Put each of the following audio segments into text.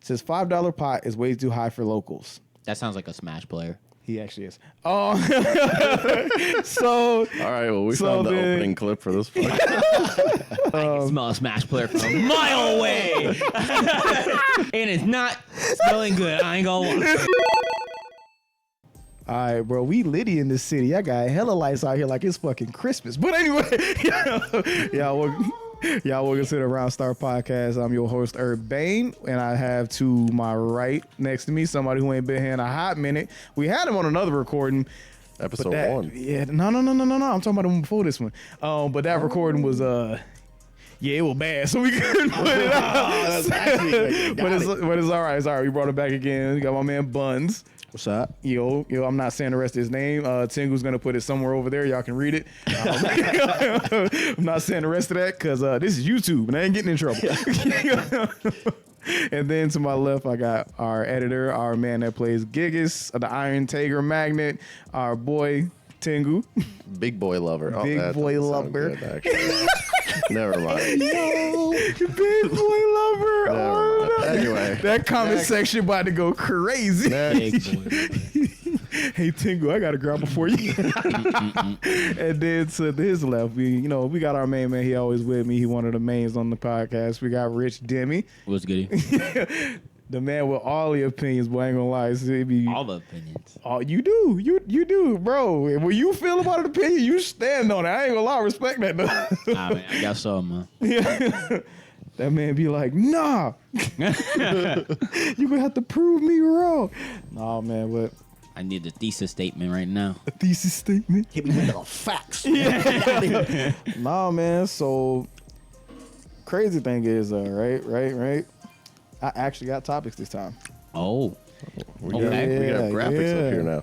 says $5 pot is way too high for locals. That sounds like a Smash player. He actually is. Oh, so all right. Well, we found the opening clip for this podcast. I can smell a Smash player from a mile away, and it's not smelling good. I ain't gonna lie. All right, bro, we litty in this city. I got hella lights out here like it's fucking Christmas. But anyway, y'all welcome to the Round Star Podcast. I'm your host, Herb Bain, and I have to my right next to me somebody who ain't been here in a hot minute. We had him on another recording. Episode 1. Yeah, no. I'm talking about the one before this one. But that recording was it was bad, so we couldn't put it out. But it's all right. It's all right. We brought it back again. We got my man Buns. What's up? Yo, I'm not saying the rest of his name. Tingu's gonna put it somewhere over there. Y'all can read it. I'm not saying the rest of that because this is YouTube and I ain't getting in trouble. And then to my left, I got our editor, our man that plays Gigas, the Iron Tiger Magnet, our boy Tingu. Big boy lover. Big boy lover. Good, never mind. Yo, big boy lover. Oh, anyway, that comment section about to go crazy. Hey Tingu, I got a grapple for you. And then to his left, we got our main man. He always with me. He one of the mains on the podcast. We got Rich Demi. What's good? The man with all the opinions, boy, I ain't gonna lie. All the opinions. Oh, you do, bro. When you feel about an opinion, you stand on it. I ain't gonna lie, I respect that, though. Nah, man, I got some, man. Yeah. That man be like, nah. You gonna have to prove me wrong. Nah, man, but I need a thesis statement right now. A thesis statement? Hit me with the facts. Yeah. Nah, man, so crazy thing is, right? I actually got topics this time. Oh. We got graphics up here now.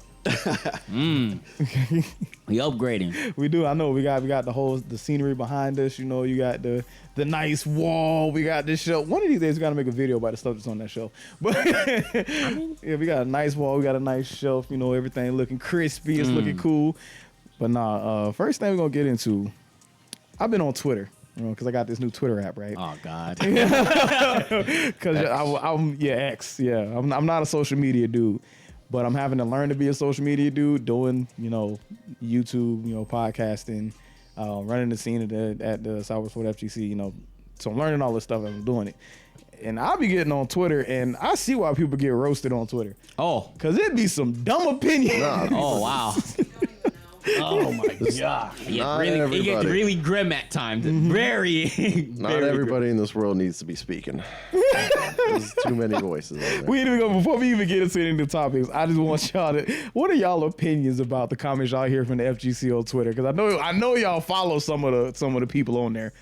We upgrading. We do. I know. We got the scenery behind us. You know, you got the nice wall. We got this show. One of these days, we got to make a video about the stuff that's on that show. But yeah, we got a nice wall. We got a nice shelf. You know, everything looking crispy. It's looking cool. But first thing we're gonna get into. I've been on Twitter. Because I got this new Twitter app, right? Oh God. Because I'm X. Yeah, I'm not a social media dude, but I'm having to learn to be a social media dude. Doing YouTube, podcasting, running the scene at the Southwestport FGC. So I'm learning all this stuff and I'm doing it. And I'll be getting on Twitter, and I see why people get roasted on Twitter. Oh, because it'd be some dumb opinions. Oh wow. Oh my God! It gets really grim at times. Not everybody in this world needs to be speaking. There's too many voices out there. Before we even get into any of the topics, I just want y'all to. What are y'all opinions about the comments y'all hear from the FGC on Twitter? Because I know y'all follow some of the people on there.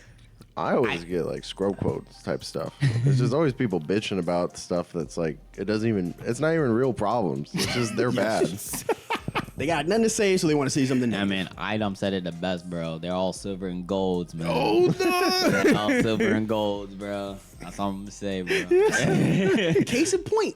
I always get like scroll quotes type stuff. There's just always people bitching about stuff that's like it's not even real problems. It's just they're bad. They got nothing to say, so they want to say something. Yeah, man. Item said it the best, bro. They're all silver and golds, man. Oh, no. They're all silver and golds, bro. That's all I'm gonna say, bro. Case in point.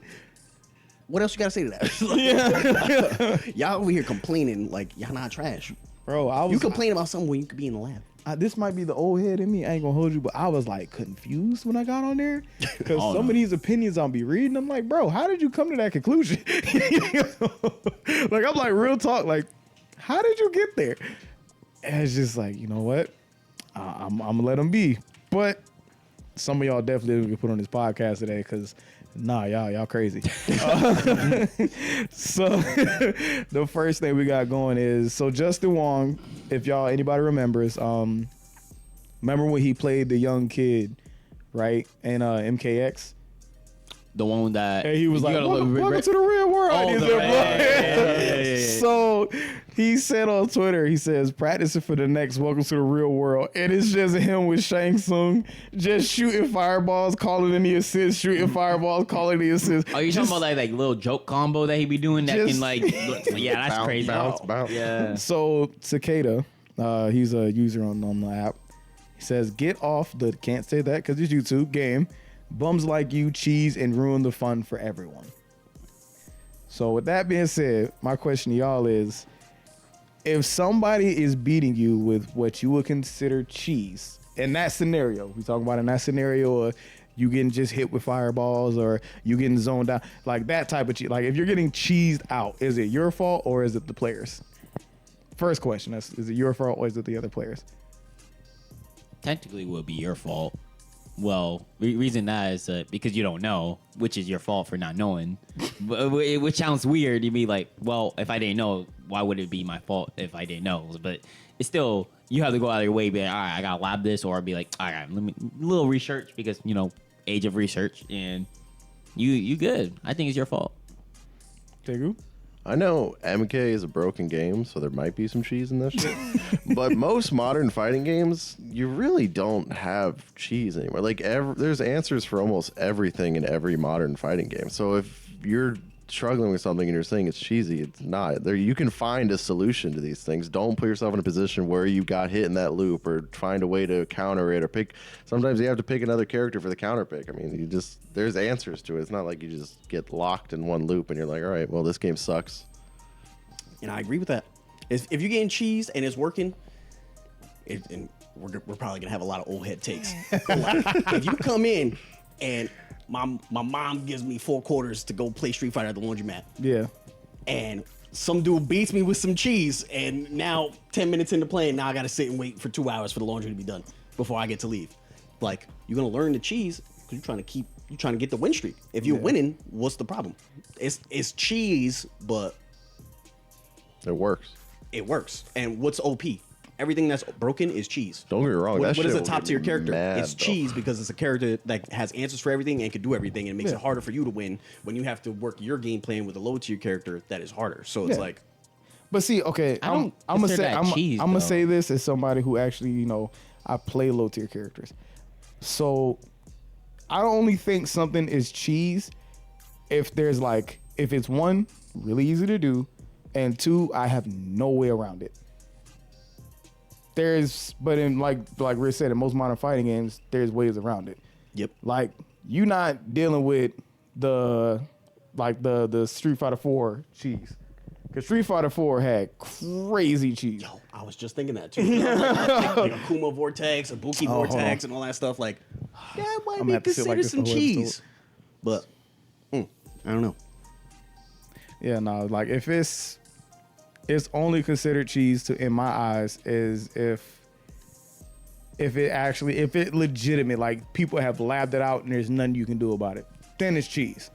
What else you gotta say to that? Y'all over here complaining like y'all not trash, bro. You complain about something when you could be in the lab. This might be the old head in me. I ain't gonna hold you, but I was like confused when I got on there because some of these opinions I'll be reading. I'm like, bro, how did you come to that conclusion? Like, I'm like, real talk. Like, how did you get there? And it's just like, you know what? I'm gonna let them be. But some of y'all definitely gonna put on this podcast today because y'all crazy. So the first thing we got going is Justin Wong. If anybody remembers, remember when he played the young kid, right? And MKX. The one that he was like, welcome to the real world. So he said on Twitter, he says, practicing for the next welcome to the real world. And it's just him with Shang Tsung just shooting fireballs, calling in the assist, shooting fireballs, calling the assist. Oh, you talking about like little joke combo that he be doing that can like, yeah, that's crazy. Bounce. Yeah. So Cicada, he's a user on the app. He says, get off the, can't say that because it's YouTube, game. Bums like you cheese and ruin the fun for everyone. So with that being said, my question to y'all is, if somebody is beating you with what you would consider cheese, in that scenario, we talking about in that scenario, you getting just hit with fireballs or you getting zoned out, like that type of cheese. Like if you're getting cheesed out, is it your fault or is it the players? First question, is it your fault or is it the other players? Technically, it would be your fault. Well, reason that is because you don't know, which is your fault for not knowing. Which sounds weird. You'd be like, well, if I didn't know, why would it be my fault if I didn't know? But it's still, you have to go out of your way, be like, all right, I gotta lab this, or be like, all right, let me little research because age of research, and you good. I think it's your fault. Tegu? I know MK is a broken game, so there might be some cheese in this shit. But most modern fighting games, you really don't have cheese anymore. Like, there's answers for almost everything in every modern fighting game. So if you're struggling with something and you're saying it's cheesy, it's not. There, you can find a solution to these things. Don't put yourself in a position where you got hit in that loop, or find a way to counter it, or pick. Sometimes you have to pick another character for the counter pick. I mean, there's answers to it. It's not like you just get locked in one loop and you're like, all right, well, this game sucks. And I agree with that. If you're getting cheese and it's working, and we're probably gonna have a lot of old head takes. Like, if you come in and my mom gives me 4 quarters to go play Street Fighter at the laundromat. Yeah. And some dude beats me with some cheese, and now 10 minutes into playing, now I gotta sit and wait for 2 hours for the laundry to be done before I get to leave. Like, you're gonna learn the cheese because you're trying to get the win streak. If you're winning, what's the problem? It's cheese, but it works. It works. And what's OP? Everything that's broken is cheese. Don't get me wrong. What is a will top get tier me character? mad, It's though. cheese because it's a character that has answers for everything and can do everything, and it makes it harder for you to win when you have to work your game plan with a low tier character that is harder. So it's like, But see, okay, I'm gonna say this as somebody who actually, I play low tier characters. So I only think something is cheese if it's one, really easy to do, and 2, I have no way around it. But in like Rich said, in most modern fighting games, there's ways around it. yep. Like, you're not dealing with the Street Fighter 4 cheese. Because Street Fighter 4 had crazy cheese. Yo, I was just thinking that too. like Akuma Vortex, Ibuki Vortex, and all that stuff. Like, that might I'm be gonna have to sit like considered this some the whole cheese. But, I don't know. Yeah, no, like if it's only considered cheese in my eyes is if it legitimate, like people have labbed it out and there's nothing you can do about it, then it's cheese.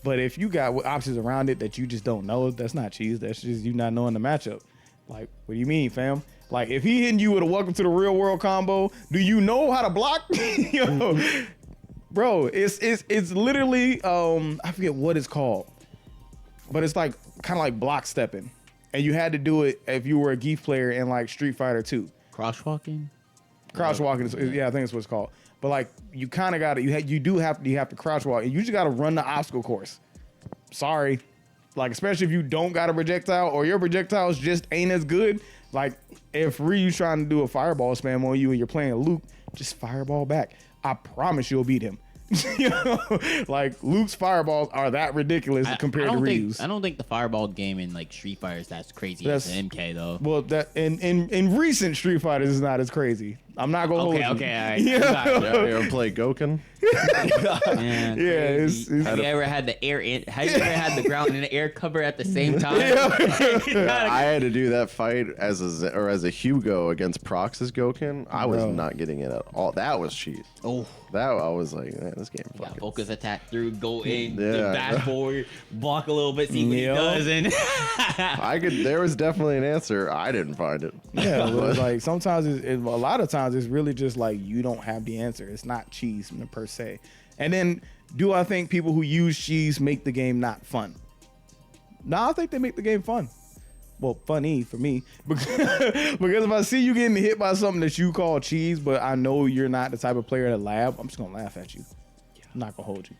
But if you got options around it that you just don't know, that's not cheese. That's just you not knowing the matchup. Like, what do you mean, fam? Like, if he hitting you with a welcome to the real world combo, do you know how to block? Bro, it's literally I forget what it's called. But it's like kind of like block stepping, and you had to do it if you were a Geef player in like Street Fighter 2. Crosswalking. Crouch walking, yeah, I think it's what it's called. But like, you kind of got to you have to crouch walk, and you just got to run the obstacle course. Sorry, like especially if you don't got a projectile or your projectiles just ain't as good. Like if Ryu's trying to do a fireball spam on you and you're playing Luke, just fireball back. I promise you'll beat him. Like Luke's fireballs are that ridiculous compared to Ryu's. I don't think the fireball game in like Street Fighter is that crazy as the MK though. Well, that in recent Street Fighters is not as crazy. I'm not gonna hold you. Okay, all right. Yeah. You ever play Goken? Have you ever had the ground and the air cover at the same time? I had to do that fight as a Hugo against Prox's Goken. I was not getting it at all. That was cheese. Oh, that I was like, man, this game. Got focus attack through, go in, Yeah. dash forward, block a little bit, see what he does, and There was definitely an answer. I didn't find it. Yeah, well, like sometimes a lot of times it's really just like you don't have the answer. It's not cheese per se. And then, do I think people who use cheese make the game not fun? No, I think they make the game fun. Well, funny for me because if I see you getting hit by something that you call cheese, but I know you're not the type of player to lab, I'm just gonna laugh at you. I'm not gonna hold you.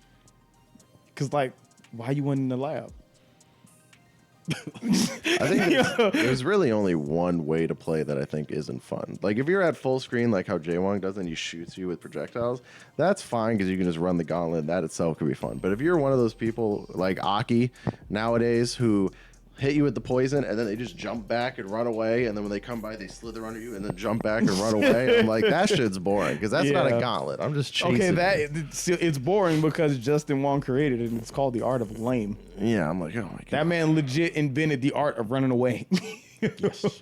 Cause like, why you went in the lab? I think there's really only one way to play that I think isn't fun. Like if you're at full screen, like how Jaywong does, and he shoots you with projectiles, that's fine because you can just run the gauntlet. That itself could be fun. But if you're one of those people like Aki nowadays who hit you with the poison, and then they just jump back and run away, and then when they come by, they slither under you and then jump back and run away. I'm like, that shit's boring because that's not a gauntlet. I'm just chasing. Okay, it's boring because Justin Wong created it, and it's called the art of lame. Yeah, I'm like, oh my god, that man legit invented the art of running away. Yes.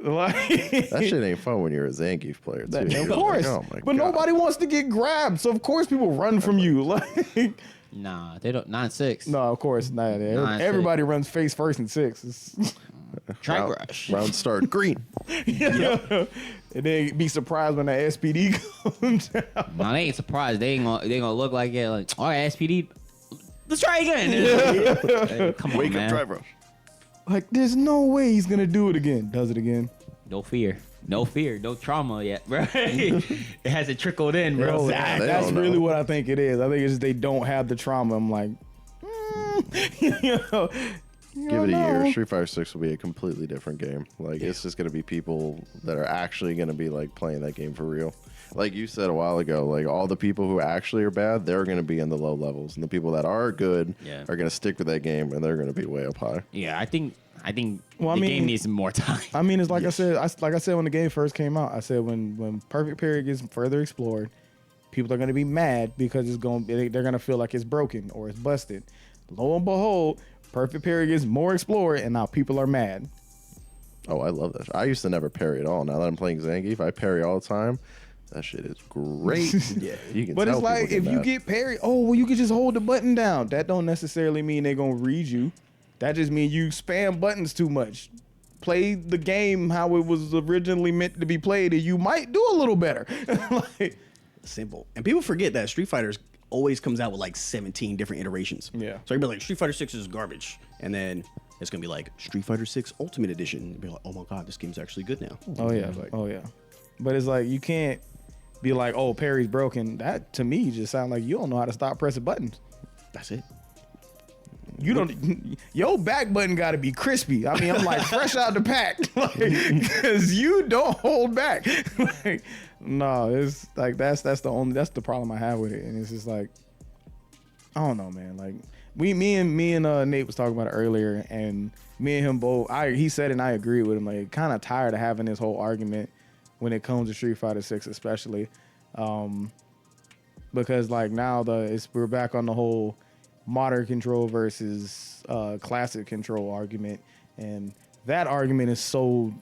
That shit ain't fun when you're a Zangief player too. Of course, like, oh my but god. Nobody wants to get grabbed, so of course people run from you. Like. Nah, they don't. 9-6. No, of course not. Everybody runs face first and 6. Track rush. Round start green. And then be surprised when the SPD comes out. Nah, they ain't surprised. They ain't gonna look like it. Like, all right, SPD. Let's try again. Hey, come on, Wake man. up, drive rush. Like, there's no way he's gonna do it again. Does it again? No fear. No fear. No trauma yet, bro. It hasn't trickled in, bro. That's really what I think it is. I think it's just they don't have the trauma. I'm like, you know, Give it a year. Street Fighter 6 will be a completely different game. Like, it's just going to be people that are actually going to be, like, playing that game for real. Like you said a while ago, like, all the people who actually are bad, they're going to be in the low levels. And the people that are good are going to stick with that game, and they're going to be way up high. Yeah, I think the game needs more time. I mean, it's like I said when the game first came out. I said when Perfect Period gets further explored, people are going to be mad because they're going to feel like it's broken or it's busted. Lo and behold, Perfect Period gets more explored, and now people are mad. Oh, I love that. I used to never parry at all. Now that I'm playing Zangief, I parry all the time. That shit is great. Yeah, you can. But tell it's like if you get parried, you can just hold the button down. That don't necessarily mean they're gonna read you. That just means you spam buttons too much. Play the game how it was originally meant to be played, and you might do a little better. Like, simple. And people forget that Street Fighter always comes out with like 17 different iterations. Yeah. So you'd be like, Street Fighter 6 is garbage. And then it's going to be like Street Fighter 6 Ultimate Edition. You'd be like, oh my God, this game's actually good now. Oh yeah. But it's like, you can't be like, oh, parry's broken. That to me just sounds like you don't know how to stop pressing buttons. That's it. You don't. Your back button got to be crispy. I mean, I'm like fresh out the pack, because you don't hold back. Like, no, it's like that's the problem I have with it, and it's just like, I don't know, man. Like me and Nate was talking about it earlier, and me and him both. He said, and I agree with him. Like, kind of tired of having this whole argument when it comes to Street Fighter 6, especially, because like now we're back on the whole modern control versus classic control argument, and that argument is so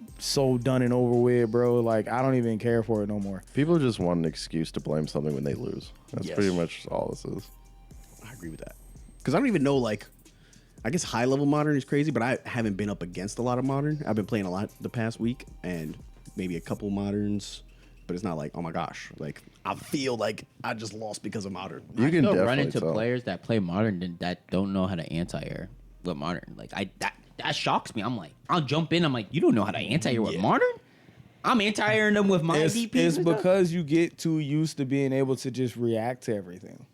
done and over with, bro. Like, I don't even care for it no more. People just want an excuse to blame something when they lose. That's Yes. pretty much all this is. I agree with that. Because I don't even know, like, I guess high level modern is crazy, but I haven't been up against a lot of modern. I've been playing a lot the past week and maybe a couple moderns, but it's not like, oh my gosh, like I feel like I just lost because of modern. You can still definitely run into tell. players that play modern that don't know how to anti-air with modern. Like, that shocks me. I'm like, I'll jump in. I'm like, you don't know how to anti-air with modern? I'm anti-airing them with my DP. It's because you get too used to being able to just react to everything.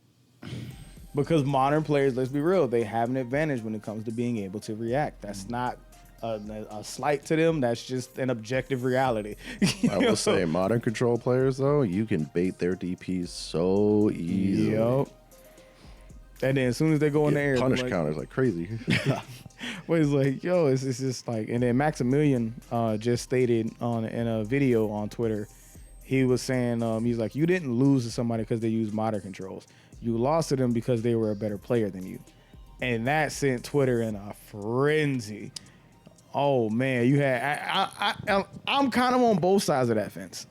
Because modern players, let's be real, they have an advantage when it comes to being able to react. That's not a slight to them. That's just an objective reality. I will say, modern control players, though, you can bait their DPs so easily. Yep. And then as soon as they go in the air, Punish like, counters like crazy. but it's like, yo, it's just like, and then Maximilian just stated in a video on Twitter, he was saying, he's like, you didn't lose to somebody because they used modern controls. You lost to them because they were a better player than you. And that sent Twitter in a frenzy. Oh man, you had I'm kind of on both sides of that fence.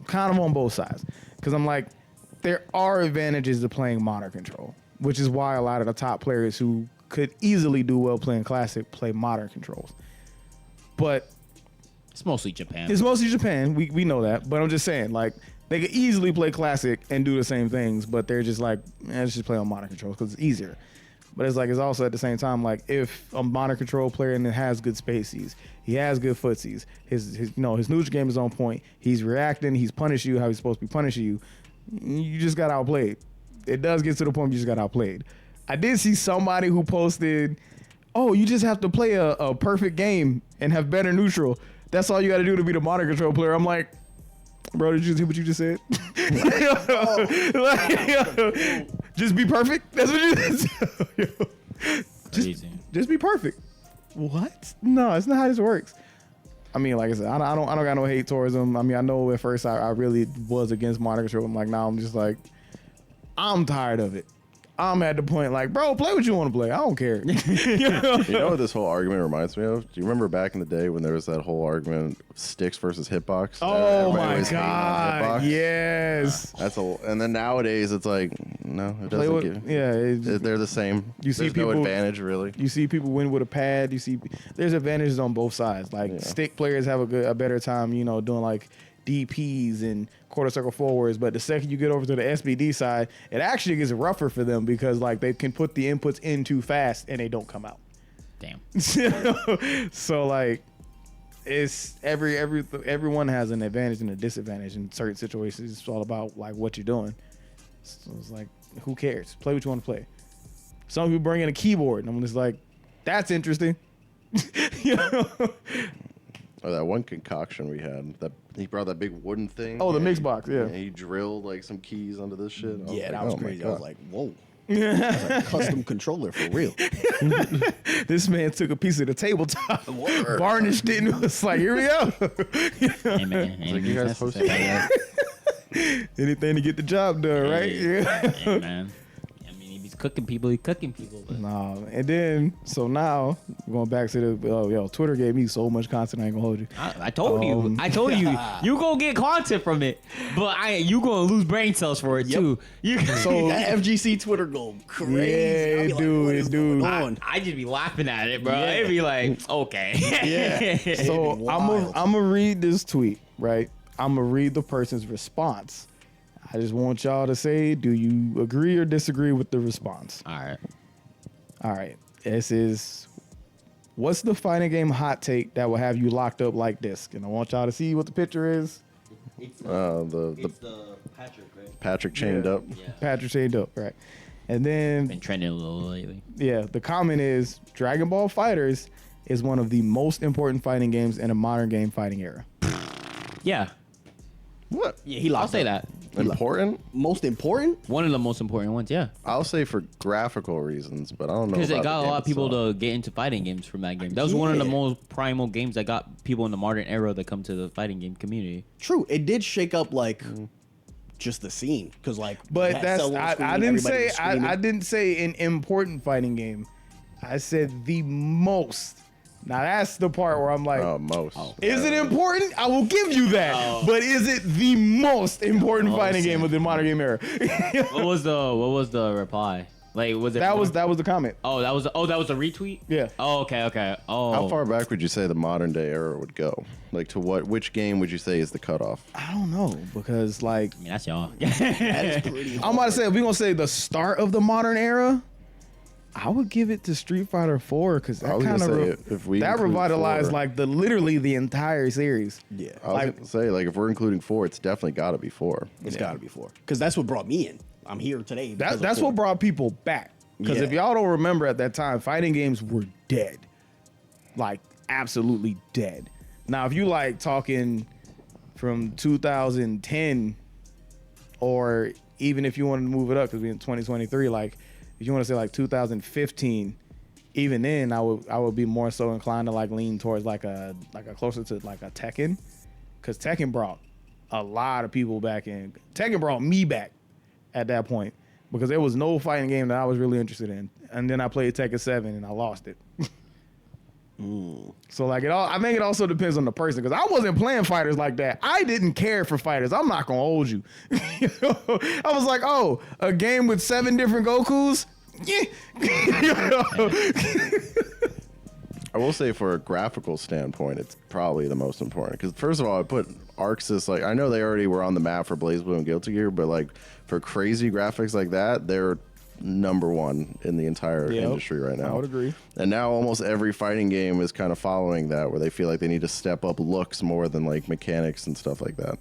Kind of on both sides, because I'm like, there are advantages to playing modern control, which is why a lot of the top players who could easily do well playing classic play modern controls. But it's mostly Japan. it's mostly Japan. We know that, but I'm just saying, like, they could easily play classic and do the same things, but they're just like, let's just play on modern controls because it's easier. But it's like, it's also at the same time, like, if a modern control player and it has good spacies, he has good footsies, his neutral game is on point, he's reacting, he's punishing you how he's supposed to be punishing you, you just got outplayed. It does get to the point you just got outplayed. I did see somebody who posted, oh, you just have to play a perfect game and have better neutral. That's all you got to do to be the modern control player. I'm like, bro, did you see what you just said? Just be perfect. That's what you said. Just be perfect. what? No, it's not how this works. I mean, like I said, I don't got no hate towards them. I mean, I know at first I really was against modern control. I'm like, now I'm just like, I'm tired of it. I'm at the point like, bro, play what you want to play. I don't care. You know what this whole argument reminds me of? Do you remember back in the day when there was that whole argument, sticks versus hitbox? Oh Everybody my was hating on God! hitbox. Yes. And then nowadays it's like, no, it Play doesn't what, give. yeah. They're the same. You see There's people- no advantage really. You see people win with a pad. You see there's advantages on both sides. Like stick players have a better time, doing like DPs and quarter circle forwards. But the second you get over to the SBD side, it actually gets rougher for them because like they can put the inputs in too fast and they don't come out. Damn. So like it's everyone has an advantage and a disadvantage in certain situations. It's all about like what you're doing. So it's like, who cares? Play what you want to play. Some people bring in a keyboard and I'm just like, that's interesting. Or that one concoction we had, that he brought that big wooden thing. Oh, the and mix box, yeah. He drilled like some keys onto this shit. I Yeah, like, that was oh my crazy. I God. was like, whoa. That's a custom controller for real. This man took a piece of the tabletop, varnished it, and was like, here we go. Hey, man. like you guys host Anything to get the job done, right? Yeah. Hey, man. I mean, if he's cooking people, he's cooking people. But Nah, and then so now going back to the Twitter gave me so much content. I ain't gonna hold you. I told you. I told you. You gonna get content from it, but you gonna lose brain cells for it too. You So That FGC Twitter go crazy. Yeah, I'll be like, dude, what is dude. going on? I just be laughing at it, bro. Yeah. It'd be like, okay. Yeah. so It'd be I'm wild. gonna read this tweet, right? I'm gonna read the person's response. I just want y'all to say, do you agree or disagree with the response? All right. All right. This is, what's the fighting game hot take that will have you locked up like this? And I want y'all to see what the picture is. the Patrick, right? Patrick chained Yeah. up. Yeah. Patrick chained up, right? And then, Been trending a little lately. yeah, the comment is Dragon Ball Fighters is one of the most important fighting games in a modern game fighting era. Yeah, What? Yeah, he I'll locked say up. that. Important? Most important? One of the most important ones, yeah. I'll say for graphical reasons, but I don't know. Because it about got the a lot of game people itself. to get into fighting games from that game. That was one of the Yeah. most primal games that got people in the modern era that come to the fighting game community. True. It did shake up like just the scene because like. But you had that's cell on screen, I didn't everybody say was screaming. I didn't say an important fighting game. I said the most. Now that's the part where I'm like, most. is it important? I will give you that. But is it the most important fighting game of the modern game era? What was the reply? Like, was it that was the comment. that was a retweet. Yeah. Oh, okay. Oh, How far back would you say the modern day era would go? Like to which game would you say is the cutoff? I don't know because like I mean, that's y'all. That is pretty. I'm about to say if we're gonna say the start of the modern era, I would give it to Street Fighter 4 because I that was kind gonna of say if we that include revitalized 4. like literally the entire series. Yeah, I was gonna say like if we're including 4, it's definitely got to be 4. it's got to be 4 because that's what brought me in. I'm here today. because of That's 4. what brought people back. Because Yeah. if y'all don't remember at that time, fighting games were dead, like absolutely dead. Now, if you like talking from 2010, or even if you wanted to move it up because we're in 2023, like if you want to say like 2015, even then I would be more so inclined to like lean towards like a closer to like a Tekken, because Tekken brought a lot of people back in. Tekken brought me back at that point because there was no fighting game that I was really interested in, and then I played Tekken 7 and I lost it. So like I think it also depends on the person because I wasn't playing fighters like that. I didn't care for fighters. I'm not gonna hold you. I was like, oh, a game with 7 different Gokus. Yeah. I will say for a graphical standpoint, it's probably the most important because first of all, I put Arxis like I know they already were on the map for BlazBlue and Guilty Gear, but like for crazy graphics like that, they're number one in the entire Yep, industry right now. I would agree. And now almost every fighting game is kind of following that, where they feel like they need to step up looks more than like mechanics and stuff like that.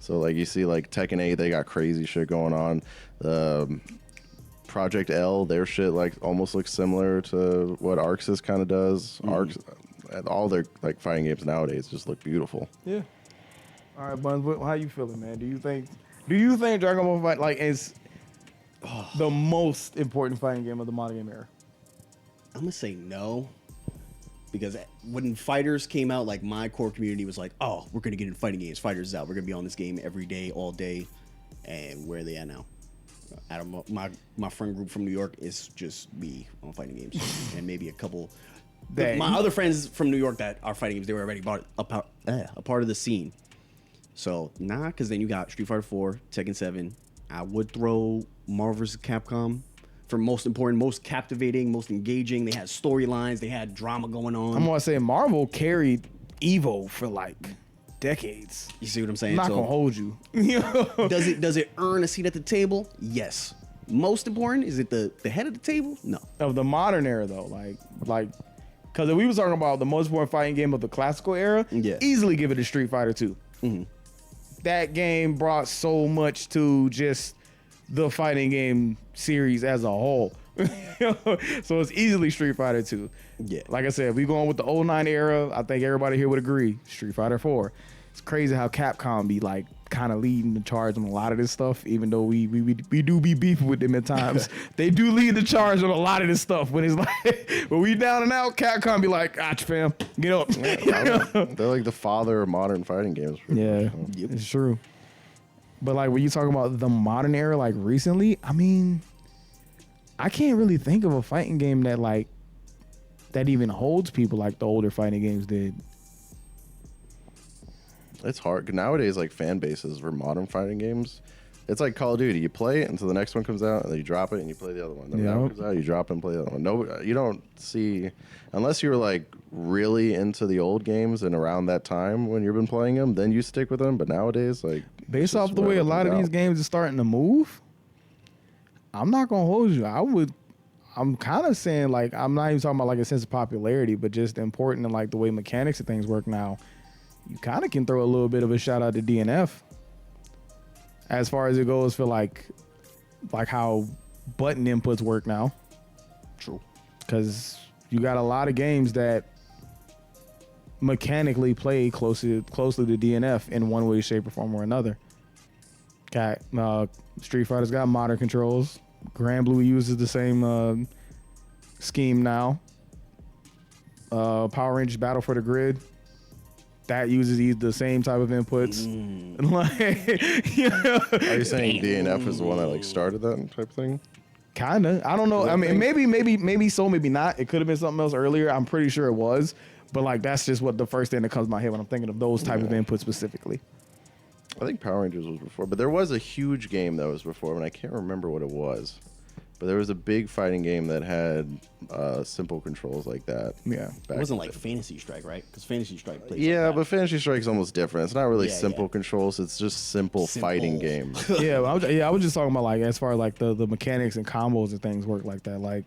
So like you see like Tekken 8, they got crazy shit going on. Project L, their shit like almost looks similar to what Arxis kind of does. All their like fighting games nowadays just look beautiful. Yeah. All right, Buns, how you feeling, man? Do you think Dragon Ball Fight like is the most important fighting game of the modern game era? I'm gonna say no, because when Fighters came out, like my core community was like, "Oh, we're gonna get into fighting games. Fighters is out. We're gonna be on this game every day, all day." And where are they at now? Out of my friend group from New York is just me on fighting games, and maybe a couple. My other friends from New York that are fighting games, they were already a part of the scene. So because then you got Street Fighter 4, Tekken 7. I would throw Marvel vs. Capcom for most important, most captivating, most engaging. They had storylines, they had drama going on. I'm gonna say Marvel carried Evo for like decades. You see what I'm saying? I'm not gonna hold you. Does it earn a seat at the table? Yes. Most important, is it the head of the table? No. Of the modern era though, like because if we was talking about the most important fighting game of the classical era, easily give it a Street Fighter 2. Mm-hmm. That game brought so much to just the fighting game series as a whole. So it's easily Street Fighter 2. Yeah. Like I said, if we going with the 09 era, I think everybody here would agree. Street Fighter 4. It's crazy how Capcom be like kind of leading the charge on a lot of this stuff, even though we do be beefing with them at times. They do lead the charge on a lot of this stuff. When it's like, when we down and out, Capcom be like, "Gotcha, fam, get up." They're like the father of modern fighting games. Yeah, it's true. But like when you talk about the modern era, like recently, I mean, I can't really think of a fighting game that even holds people like the older fighting games did. It's hard nowadays. Like fan bases for modern fighting games, it's like Call of Duty. You play it until the next one comes out, and then you drop it and you play the other one. Then that one comes out, you drop it and play the other one. No, you don't see, unless you're like really into the old games and around that time when you've been playing them, then you stick with them. But nowadays, like based off the way a lot of these games are starting to move, I'm not gonna hold you. I'm kind of saying, like, I'm not even talking about like a sense of popularity, but just important and like the way mechanics of things work now. You kind of can throw a little bit of a shout out to DNF as far as it goes for like how button inputs work now. True. Because you got a lot of games that mechanically play closely to DNF in one way, shape, or form or another. Got Street Fighter's got modern controls. Grand Blue uses the same scheme now. Power Rangers Battle for the Grid, that uses the same type of inputs. Are you saying DNF is the one that like started that type of thing? Kinda. I don't know. I mean, maybe so, maybe not. It could have been something else earlier. I'm pretty sure it was, but like that's just what the first thing that comes to my head when I'm thinking of those type of inputs specifically. I think Power Rangers was before, but there was a huge game that was before, and I can't remember what it was. But there was a big fighting game that had simple controls like that. Yeah. It wasn't like Fantasy Strike, right? Because Fantasy Strike plays Yeah, like but Fantasy Strike's almost different. It's not really simple controls. It's just simple fighting game. I was just talking about like as far as like the mechanics and combos and things work like that. Like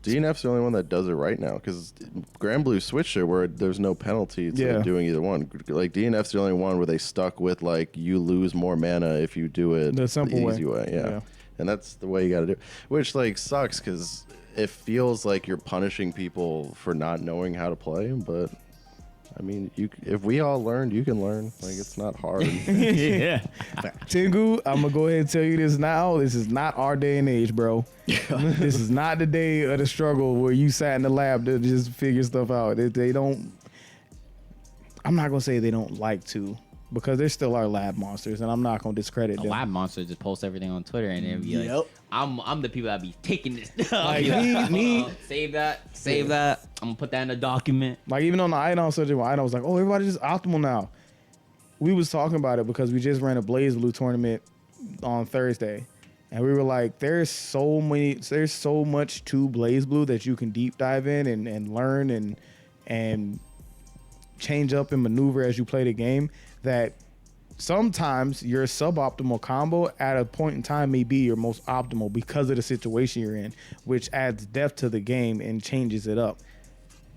DNF's the only one that does it right now because Grand Blue switched it where there's no penalty to doing either one. Like DNF's the only one where they stuck with like you lose more mana if you do it the simple easy way. Yeah. And that's the way you got to do it, which like sucks because it feels like you're punishing people for not knowing how to play. But I mean, if we all learned, you can learn. Like it's not hard. Yeah. Tengu, I'm gonna go ahead and tell you this now. This is not our day and age, bro. This is not the day of the struggle where you sat in the lab to just figure stuff out. They don't. I'm not gonna say they don't like to, because they still are lab monsters, and I'm not gonna discredit them. Lab monster just post everything on Twitter, and it'll be like, I'm the people that be taking this. Like, save that. I'm gonna put that in a document. Like even on the Idon subject, where Idon was like, "Oh, everybody's just optimal now." We was talking about it because we just ran a Blaze Blue tournament on Thursday, and we were like, "There's so much to Blaze Blue that you can deep dive in and learn and change up and maneuver as you play the game, that sometimes your suboptimal combo at a point in time may be your most optimal because of the situation you're in, which adds depth to the game and changes it up."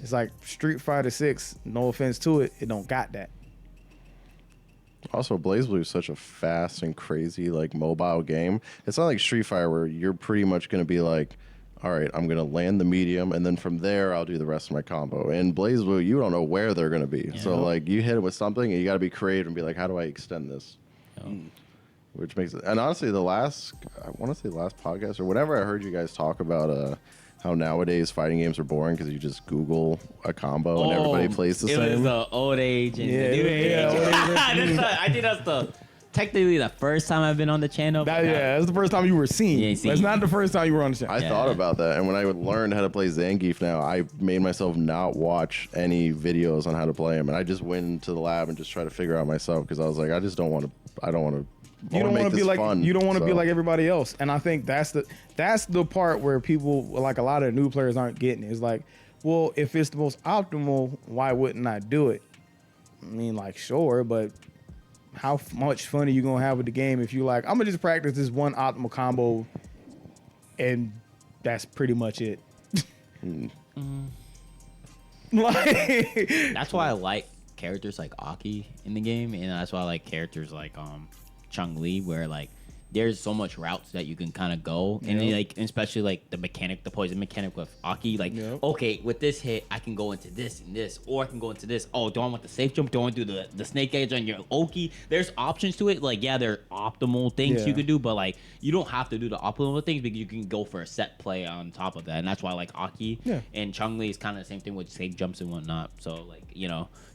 It's like Street Fighter 6, no offense to it, it don't got that. Also, BlazBlue is such a fast and crazy like mobile game. It's not like Street Fighter where you're pretty much going to be like, all right, I'm going to land the medium, and then from there, I'll do the rest of my combo. In BlazBlue, you don't know where they're going to be. Yeah. So, like, you hit it with something, and you got to be creative and be like, how do I extend this? which makes it. And honestly, I want to say the last podcast or whenever I heard you guys talk about how nowadays fighting games are boring because you just Google a combo and everybody plays the It was same. the old age and Yeah, the new age. yeah, old age. I think that's technically the first time I've been on the channel. That's the first time you were seen. Yeah, seen. That's not the first time you were on the channel. I thought about that, and when I would learn how to play Zangief now, I made myself not watch any videos on how to play him, and I just went into the lab and just try to figure out myself because I was like, I just don't want to. I don't want to. You don't want to be like fun, you don't want to be so. like everybody else, and I think that's the part where people like a lot of the new players aren't getting it. It's like, well, if it's the most optimal, why wouldn't I do it? I mean, like, sure, but how much fun are you gonna have with the game if you like? I'm gonna just practice this one optimal combo, and that's pretty much it. Like, That's why I like characters like Aki in the game, and that's why I like characters like Chung Li, where like there's so much routes that you can kind of go, and then, like especially like the poison mechanic with Aki. Like, okay, with this hit, I can go into this and this, or I can go into this. Oh, do I want the safe jump? Do I want to do the snake edge on your Oki? There's options to it. Like, yeah, there are optimal things you could do, but like you don't have to do the optimal things because you can go for a set play on top of that, and that's why I like Aki. Yeah. And Chung Li is kind of the same thing with safe jumps and whatnot. So like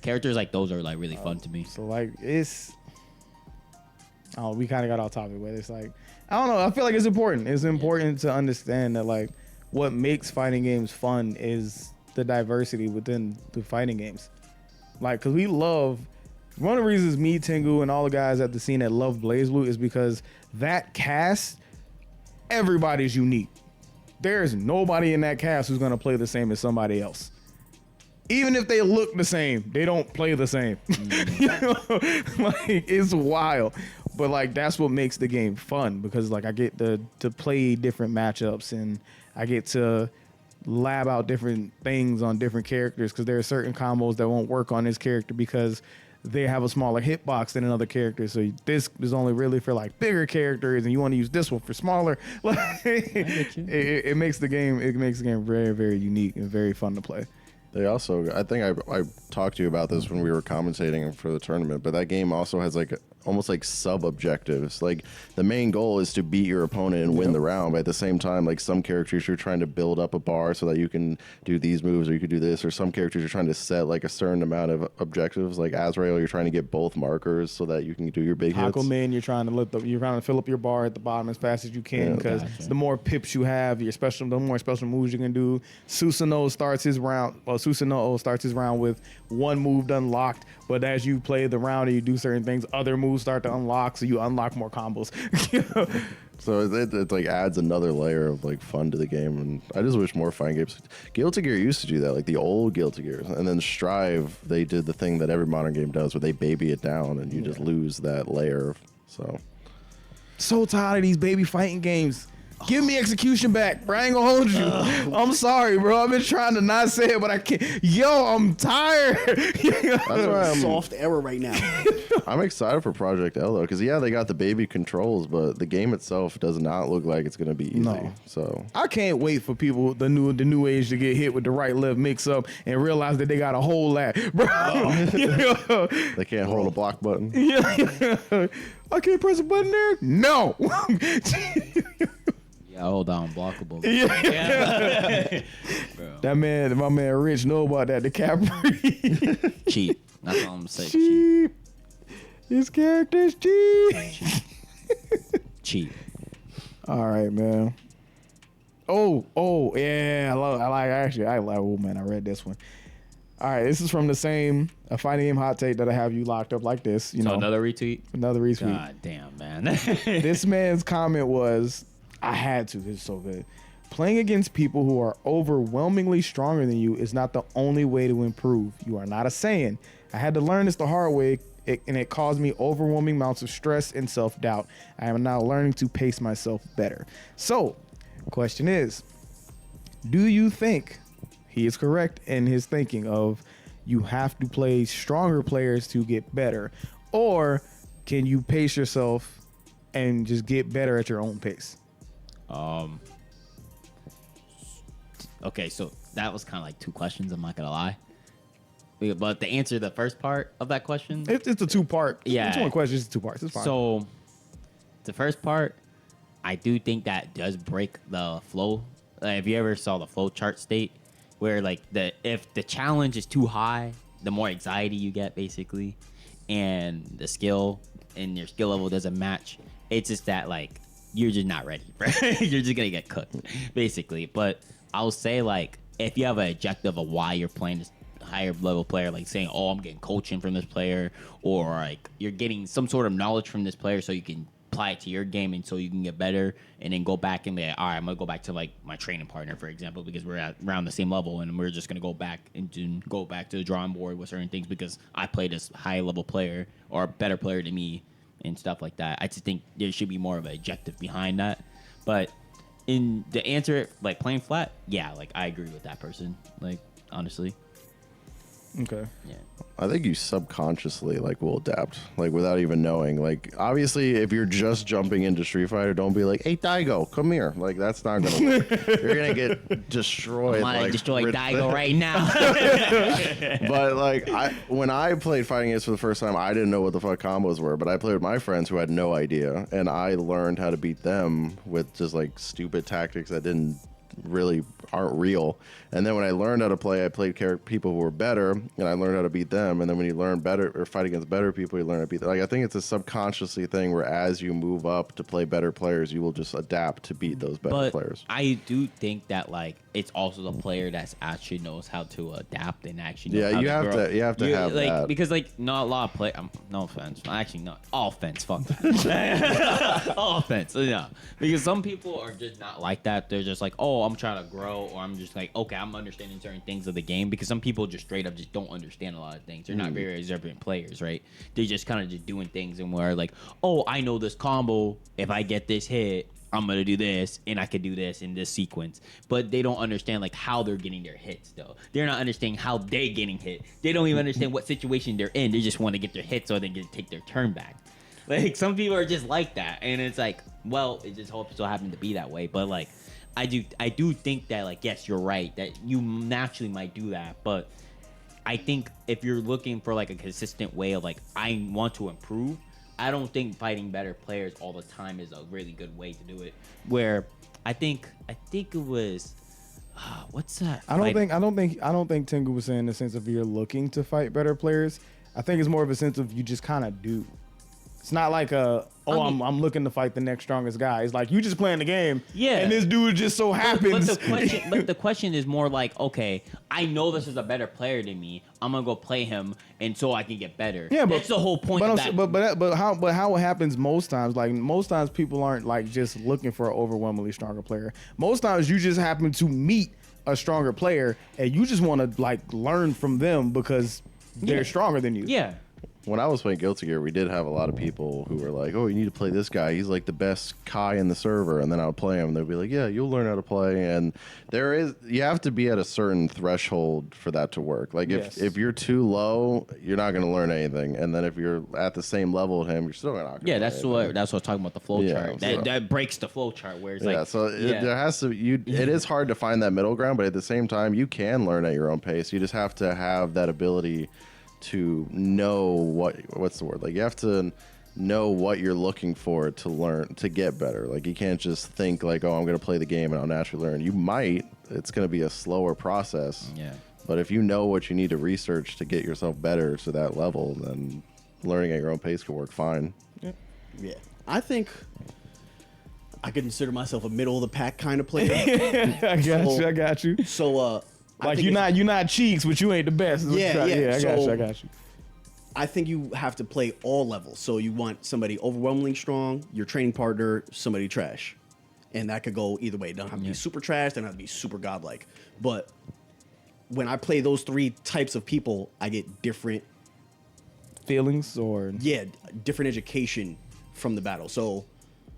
characters like those are like really fun to me. so like it's. Oh, we kind of got off topic, but it's like, I don't know. I feel like it's important. It's important to understand that like what makes fighting games fun is the diversity within the fighting games. Like, cause we love, one of the reasons me, Tengu, and all the guys at the scene that love BlazBlue is because that cast, everybody's unique. There's nobody in that cast who's gonna play the same as somebody else. Even if they look the same, they don't play the same. You know? Like, it's wild. But like that's what makes the game fun because like I get to play different matchups and I get to lab out different things on different characters because there are certain combos that won't work on this character because they have a smaller hitbox than another character. So this is only really for like bigger characters and you want to use this one for smaller. Like, it makes the game very, very unique and very fun to play. They also, I think I talked to you about this when we were commentating for the tournament, but that game also has like almost like sub objectives. Like the main goal is to beat your opponent and win the round, but at the same time, like some characters you're trying to build up a bar so that you can do these moves or you could do this, or some characters you're trying to set like a certain amount of objectives. Like Azrael, you're trying to get both markers so that you can do your big hits. Aquaman, you're trying to fill up your bar at the bottom as fast as you can because the more pips you have, the more special moves you can do. Susanoo starts his round with one move unlocked, but as you play the round and you do certain things, other moves start to unlock, so you unlock more combos. So it like adds another layer of like fun to the game, and I just wish more fighting games. Guilty Gear used to do that, like the old Guilty Gears, and then Strive, they did the thing that every modern game does, where they baby it down, and you just lose that layer. So tired of these baby fighting games. Give me execution back, bro. I ain't gonna hold you. I'm sorry, bro. I've been trying to not say it, but I can't. Yo, I'm tired. that's why Soft error right now. I'm excited for Project L though, because they got the baby controls, but the game itself does not look like it's gonna be easy. No. So I can't wait for people, the new age, to get hit with the right left mix up and realize that they got a whole lot, bro. they can't hold a block button. I can't press a button there. No. Hold on, blockable. That man, my man Rich, know about that. The Capri. Cheap. That's all I'm saying. Cheap. His character's cheap. Cheap. All right, man. Oh, yeah. I read this one. All right, this is from the same fighting game hot take that I have you locked up like this. You know, another retweet. Another retweet. God damn, man. This man's comment was, I had to. This is so good. Playing against people who are overwhelmingly stronger than you is not the only way to improve. You are not a Saiyan. I had to learn this the hard way, and it caused me overwhelming amounts of stress and self-doubt. I am now learning to pace myself better. So, question is, do you think he is correct in his thinking of you have to play stronger players to get better? Or can you pace yourself and just get better at your own pace? Okay, so that was kind of like two questions. I'm not gonna lie, but to answer the first part of that question, It's a two-part. Yeah. It's one question. It's two parts. It's fine. so the first part, I do think that does break the flow. If you ever saw the flow chart state, where like if the challenge is too high, the more anxiety you get basically, and the skill and your skill level doesn't match. It's just that like you're just not ready, right? You're just gonna get cooked basically. But I'll say like if you have an objective of why you're playing this higher level player, like saying, oh, I'm getting coaching from this player, or like you're getting some sort of knowledge from this player so you can apply it to your game and so you can get better, and then go back and be like, all right, I'm gonna go back to like my training partner, for example, because we're at around the same level, and we're just gonna go back to the drawing board with certain things because I played this high level player or a better player than me and stuff like that. I just think there should be more of an objective behind that. But in the answer, like playing flat, yeah, like I agree with that person, like honestly. Okay. Yeah. I think you subconsciously like will adapt, like without even knowing. Like obviously, if you're just jumping into Street Fighter, don't be like, "Hey, Daigo, come here." Like that's not gonna work. You're gonna get destroyed. I'm gonna like, destroy Daigo right now. But like when I played fighting games for the first time, I didn't know what the fuck combos were. But I played with my friends who had no idea, and I learned how to beat them with just like stupid tactics that aren't real. And then when I learned how to play, I played people who were better, and I learned how to beat them. And then when you learn better or fight against better people, you learn how to beat them. Like I think it's a subconsciously thing where as you move up to play better players, you will just adapt to beat those better players. I do think that like it's also the player that's actually knows how to adapt and actually knows how you have grow. to have like that. because like not a lot of play. No offense, actually not all offense. Fuck that. All offense. Yeah, because some people are just not like that. They're just like, oh, I'm trying to grow, or I'm just like, okay, I'm understanding certain things of the game. Because some people just straight up just don't understand a lot of things. They're not very observant players, right? They're just kind of just doing things and where like, oh, I know this combo. If I get this hit, I'm gonna do this, and I could do this in this sequence. But they don't understand like how they're getting their hits, though. They're not understanding how they're getting hit. They don't even understand what situation they're in. They just want to get their hits so they can take their turn back. Like some people are just like that, and it's like, well, it just so happen to be that way. But like, I do think that like, yes, you're right that you naturally might do that, but I think if you're looking for like a consistent way of like, I want to improve, I don't think fighting better players all the time is a really good way to do it. Where I think it was what's that? I don't think Tengu was saying in the sense of you're looking to fight better players. I think it's more of a sense of you just kind of do. It's not like I'm looking to fight the next strongest guy. It's like you just playing the game, yeah. And this dude just so happens. But the question is more like, okay, I know this is a better player than me. I'm gonna go play him, and so I can get better. Yeah, that's the whole point. But how it happens most times? Like most times, people aren't like just looking for an overwhelmingly stronger player. Most times, you just happen to meet a stronger player, and you just want to like learn from them because they're stronger than you. Yeah. When I was playing Guilty Gear, we did have a lot of people who were like, "Oh, you need to play this guy. He's like the best Kai in the server." And then I would play him, and they'd be like, "Yeah, you'll learn how to play." And you have to be at a certain threshold for that to work. Like if you're too low, you're not going to learn anything. And then if you're at the same level as him, you're still not. Yeah, that's what I was talking about, the flow chart. That breaks the flow chart where it's like, there has to it is hard to find that middle ground, but at the same time, you can learn at your own pace. You just have to have that ability to know what's the word? Like you have to know what you're looking for to learn to get better. Like you can't just think like, oh, I'm going to play the game and I'll naturally learn. You might. It's going to be a slower process. Yeah. But if you know what you need to research to get yourself better to that level, then learning at your own pace can work fine. Yeah. I think I consider myself a middle of the pack kind of player. I got you. So like you're not cheeks, but you ain't the best. I got you. I think you have to play all levels. So you want somebody overwhelmingly strong, your training partner, somebody trash. And that could go either way. It doesn't have to be super trash, doesn't have to be super godlike. But when I play those three types of people, I get different feelings or different education from the battle. So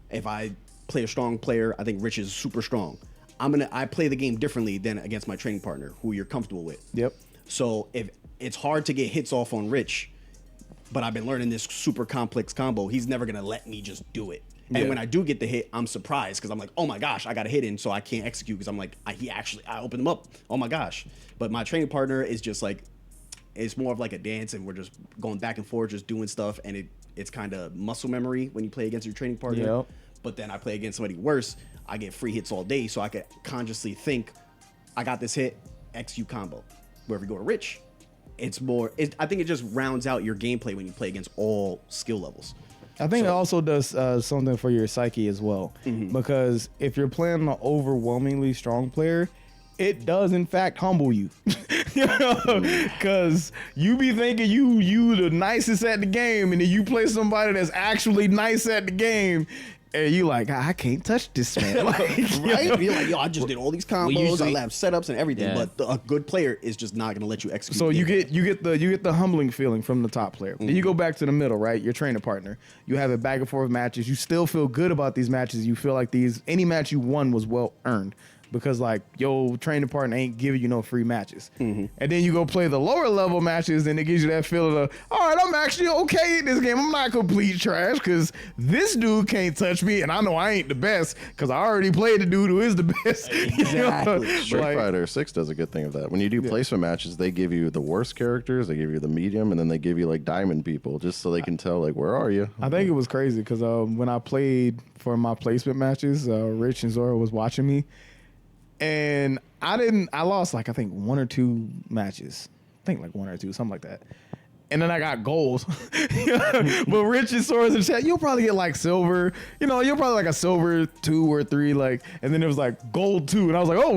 if I play a strong player, I think Rich is super strong. I play the game differently than against my training partner, who you're comfortable with. Yep. So if it's hard to get hits off on Rich, but I've been learning this super complex combo, he's never gonna let me just do it. And when I do get the hit, I'm surprised because I'm like, oh my gosh, I got a hit in, so I can't execute because I'm like, I opened him up. Oh my gosh. But my training partner is just like, it's more of like a dance, and we're just going back and forth, just doing stuff, and it's kind of muscle memory when you play against your training partner. Yep. But then I play against somebody worse, I get free hits all day, so I could consciously think, I got this hit, XU combo. Where if you go to Rich, it's more. I think it just rounds out your gameplay when you play against all skill levels. I think it also does something for your psyche as well, because if you're playing an overwhelmingly strong player, it does in fact humble you, because you be thinking you the nicest at the game, and then you play somebody that's actually nice at the game, and you like, I can't touch this man, like, Right? You're like, yo, I just did all these combos, usually- I have setups and everything, Yeah. but a good player is just not gonna let you execute. So the you game. get the humbling feeling from the top player. Then you go back to the middle, right? Your trainer partner. You have it back and forth matches. You still feel good about these matches. You feel like any match you won was well earned, because like your training partner ain't giving you no free matches. And then you go play the lower level matches, and it gives you that feeling of, all right, I'm actually okay in this game. I'm not complete trash because this dude can't touch me, and I know I ain't the best because I already played the dude who is the best. Exactly. Street Like, Fighter 6 does a good thing of that. When you do placement matches, they give you the worst characters, they give you the medium, and then they give you like diamond people just so they can tell like, where are you? I think it was crazy because when I played for my placement matches, Rich and Zora was watching me, and I lost like I think one or two matches. I think like one or two, something like that. And then I got gold. But Rich and Sora's in chat, you'll probably get like silver. You'll probably like a silver 2 or 3, like, and then it was like gold 2. And I was like, oh, I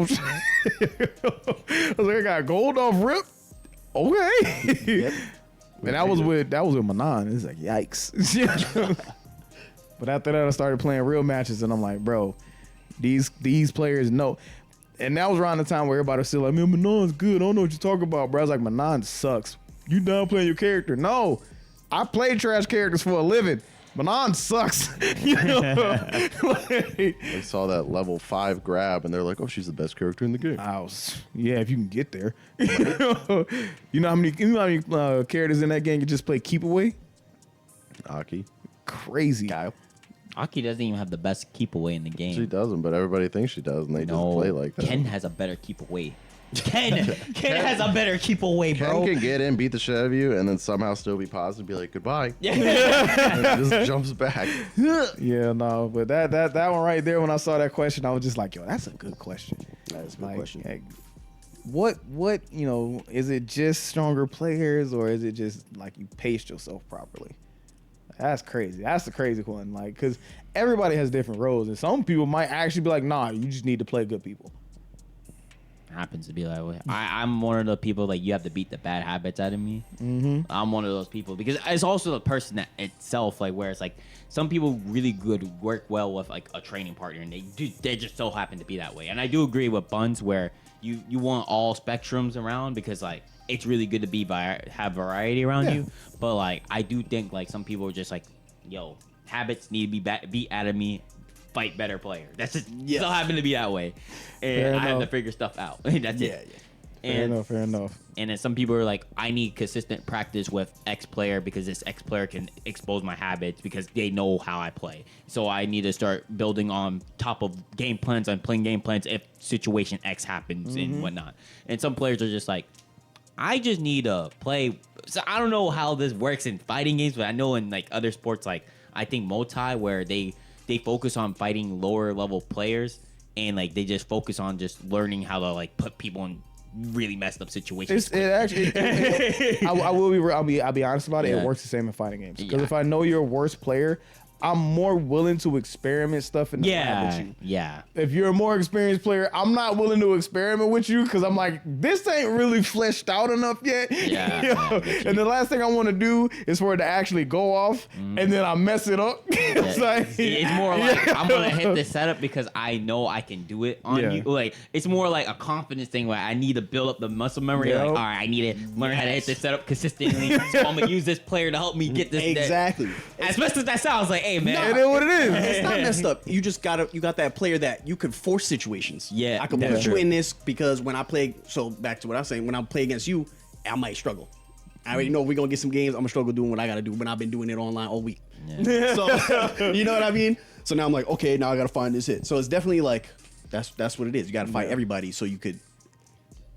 was like, I got gold off rip. Okay. And that was with Manon. It's like, yikes. But after that, I started playing real matches, and I'm like, bro, these players know. And that was around the time where everybody was still like, man, Manon's good. I don't know what you're talking about, bro. I was like, Manon sucks. You done playing your character? No, I play trash characters for a living. Manon sucks. They saw that level 5 grab and they're like, oh, she's the best character in the game. Yeah, if you can get there. You know how many characters in that game can just play keep away? Aki. Crazy. Aki doesn't even have the best keep away in the game. She doesn't, but everybody thinks she does, and they just play like that. Ken has a better keep away. Ken has a better keep away, Ken bro. can get in, beat the shit out of you, and then somehow still be positive and be like, goodbye. Yeah. And it just jumps back. Yeah, no, but that one right there, when I saw that question, I was just like, yo, that's a good question. That's a good Like, question. hey, what is it just stronger players, or is it just like you paced yourself properly? That's crazy. That's the crazy one. Like, because everybody has different roles, and some people might actually be like, nah, you just need to play good people. Happens to be that way. I'm one of the people like you have to beat the bad habits out of me. I'm one of those people because it's also the person that itself, like where it's like some people really good work well with like a training partner, and they just so happen to be that way. And I do agree with Buns where you want all spectrums around because like it's really good to have variety around you. But like I do think like some people are just like, yo, habits need to be beat out of me. Fight better player. That's just still happen to be that way, and I have to figure stuff out. That's it. Yeah. Fair enough. And then some people are like, I need consistent practice with X player because this X player can expose my habits because they know how I play. So I need to start building on top of game plans. I'm playing game plans if situation X happens and whatnot. And some players are just like, I just need to play. So I don't know how this works in fighting games, but I know in like other sports, like I think Motai, where they focus on fighting lower level players and like they just focus on just learning how to like put people in really messed up situations. I'll be honest about it. Yeah. It works the same in fighting games because Yeah. if I know you're a worse player, I'm more willing to experiment stuff in the lab with you. Yeah. If you're a more experienced player, I'm not willing to experiment with you because I'm like, this ain't really fleshed out enough yet. Yeah, You know? And the last thing I want to do is for it to actually go off and then I mess it up. It's like- It's more like I'm gonna hit this setup because I know I can do it on you. Like it's more like a confidence thing where I need to build up the muscle memory. Yep. Like, all right, I need to learn how to hit this setup consistently. So I'm gonna use this player to help me get this. Exactly. As best as that sounds, like, hey man, It is what it is. It's not messed up. You got that player that you could force situations. Yeah, I could that's put you true. in this because when I play. So back to what I was saying, when I play against you, I might struggle. I already know we're gonna get some games. I'm gonna struggle doing what I gotta do, but I've been doing it online all week. So you know what I mean. So now I'm like, okay, now I gotta find this hit. So it's definitely like that's what it is. You gotta fight everybody so you could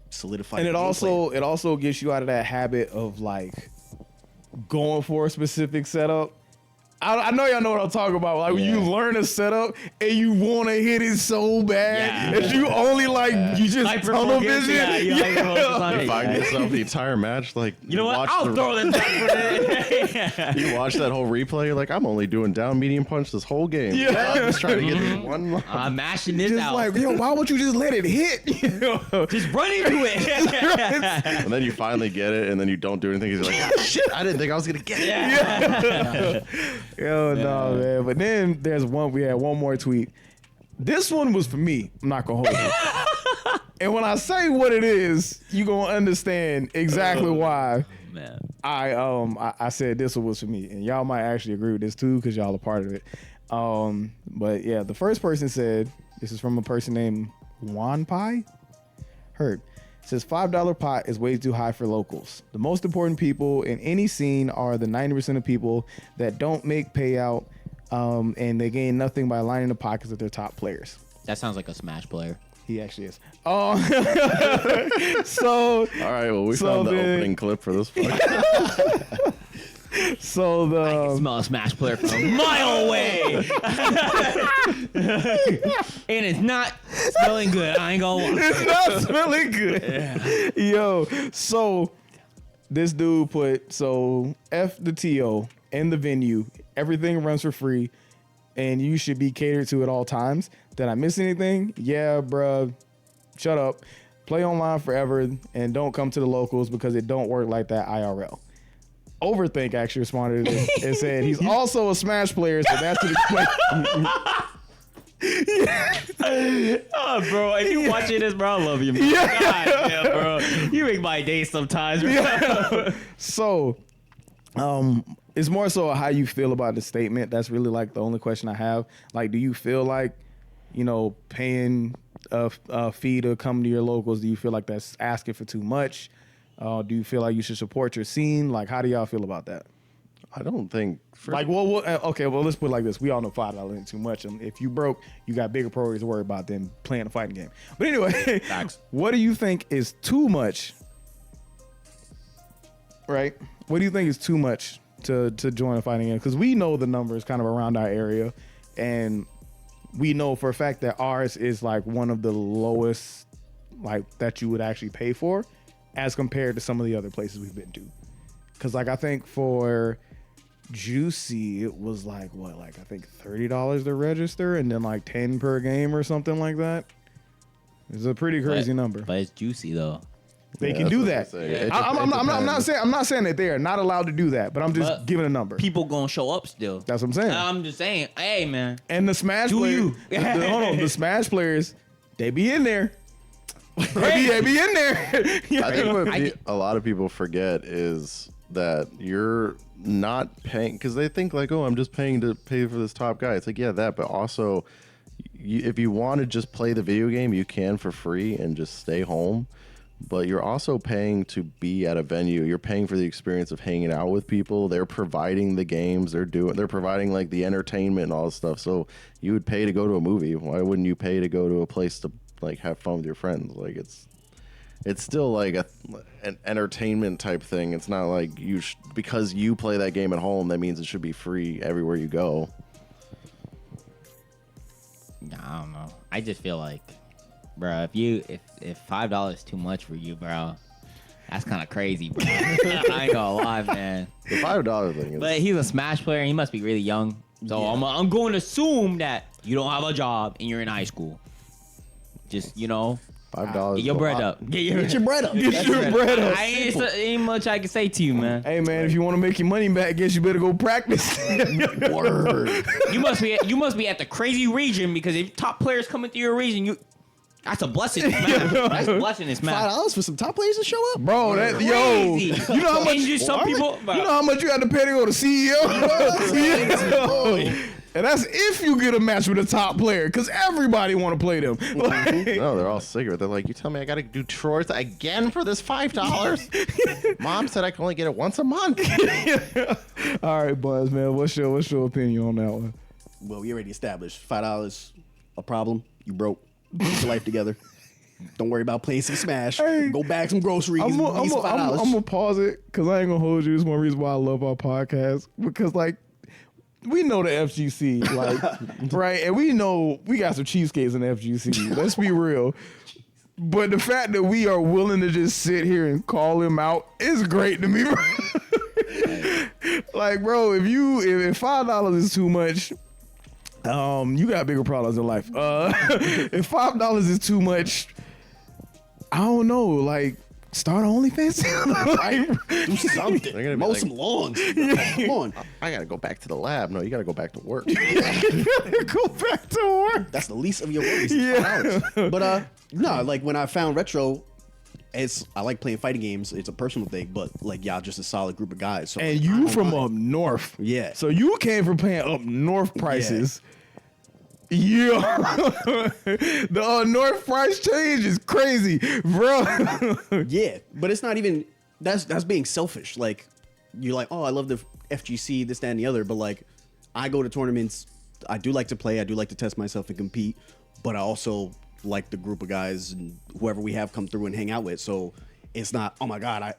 solidify. And the it gameplay. also gets you out of that habit of like going for a specific setup I know y'all know what I'm talking about. Like when you learn a setup and you want to hit it so bad that you only you just tunnel vision. If I get something the entire match, like you know what? I'll throw them down for it. You watch that whole replay, you're like, I'm only doing down medium punch this whole game. Yeah. I'm just trying to get this one. I'm mashing this Just out. like, yo, why would you just let it hit? Just run into it. And then you finally get it, and then you don't do anything. You're like, ah, shit, I didn't think I was gonna get it. Yo, no, man. But then we had one more tweet. This one was for me. I'm not gonna hold you. And when I say what it is, you gonna understand exactly why. Man. I said this one was for me, and y'all might actually agree with this too because y'all are part of it. But yeah, the first person said this is from a person named Juan Pai. Heard. It says $5 pot is way too high for locals. The most important people in any scene are the 90% of people that don't make payout, and they gain nothing by lining the pockets of their top players. That sounds like a Smash player. He actually is. So all right, well, we found the opening clip for this one. So I can smell a Smash player from a mile away. And it's not smelling good. I ain't gonna lie. It's not smelling good. Yeah. Yo, so this dude put, F the TO in the venue. Everything runs for free, and you should be catered to at all times. Did I miss anything? Yeah, bruh. Shut up. Play online forever, and don't come to the locals because it don't work like that IRL. Overthink actually responded to this and said he's also a Smash player, so that's to explain. Oh, bro, if you watching this, bro, I love you, man. Yeah. God damn, bro. You make my day sometimes, bro. Yeah. So, it's more so how you feel about the statement. That's really like the only question I have. Like, do you feel like, paying a fee to come to your locals, do you feel like that's asking for too much? Do you feel like you should support your scene? Like, how do y'all feel about that? I don't think. Okay, let's put it like this. We all know $5 ain't too much. And if you broke, you got bigger priorities to worry about than playing a fighting game. But anyway, what do you think is too much? Right? What do you think is too much to join a fighting game? Because we know the numbers kind of around our area, and we know for a fact that ours is like one of the lowest, like that you would actually pay for, as compared to some of the other places we've been to. Because like I think for Juicy, it was like I think $30 to register, and then like 10 per game or something like that. It's a pretty crazy number. But it's Juicy though. They can do that. I'm not saying that they are not allowed to do that, but I'm just giving a number. People gonna show up still. That's what I'm saying. I'm just saying, hey man. And the Smash players, hold on, the Smash players, they be in there. They be in there. I think what a lot of people forget is that you're not paying because they think like, oh, I'm just paying to pay for this top guy. It's like, yeah, that, but also if you want to just play the video game, you can for free and just stay home. But you're also paying to be at a venue. You're paying for the experience of hanging out with people. They're providing the games. They're providing like the entertainment and all this stuff. So you would pay to go to a movie. Why wouldn't you pay to go to a place to like have fun with your friends? Like it's still like an entertainment type thing. It's not like because you play that game at home, that means it should be free everywhere you go. I don't know. I just feel like, bro, if $5 is too much for you, bro, that's kind of crazy, bro. I ain't gonna lie, man. The $5 thing is. But he's a Smash player. And he must be really young. So yeah. I'm going to assume that you don't have a job and you're in high school. Just $5. Get your bread up. Get your bread up. Get your bread up. Ain't much I can say to you, man. Hey man, if you want to make your money back, I guess you better go practice. Word. You must be at the crazy region, because if top players coming through your region, that's a blessing in Smash. That's a blessing in Smash. $5 for some top players to show up, bro. You know how much? Some people, you know how much you had to pay to go to CEO. And that's if you get a match with a top player, because everybody want to play them. No, they're all sick of it. They're like, you tell me I got to do chores again for this $5? Mom said I can only get it once a month. All right, Buzz, man. What's your opinion on that one? Well, we already established $5 a problem. You broke. Get your life together. Don't worry about playing some Smash. Hey, go bag some groceries. I'm gonna pause it because I ain't gonna hold you. This is one reason why I love our podcast, because like we know the FGC, like, right? And we know we got some cheesecakes in the FGC. Let's be real. But the fact that we are willing to just sit here and call him out is great to me, bro. Like, bro, if $5 is too much, you got bigger problems in life. If $5 is too much, I don't know, like, start an OnlyFans. Like, Do something. Mow some lawns. Come on. I gotta go back to the lab. No, you gotta go back to work. go back to work. That's the least of your worries. Yeah. But no, like when I found retro, I like playing fighting games. It's a personal thing, but like y'all just a solid group of guys. So And you from up north. Yeah. So you came from paying up north prices. Yeah. The north price change is crazy, bro. Yeah, but it's not even that's being selfish. Like you're like, oh, I love the FGC, this, that, and the other, but like I go to tournaments. I do like to play. I do like to test myself and compete, but I also like the group of guys and whoever we have come through and hang out with. So it's not, oh my god,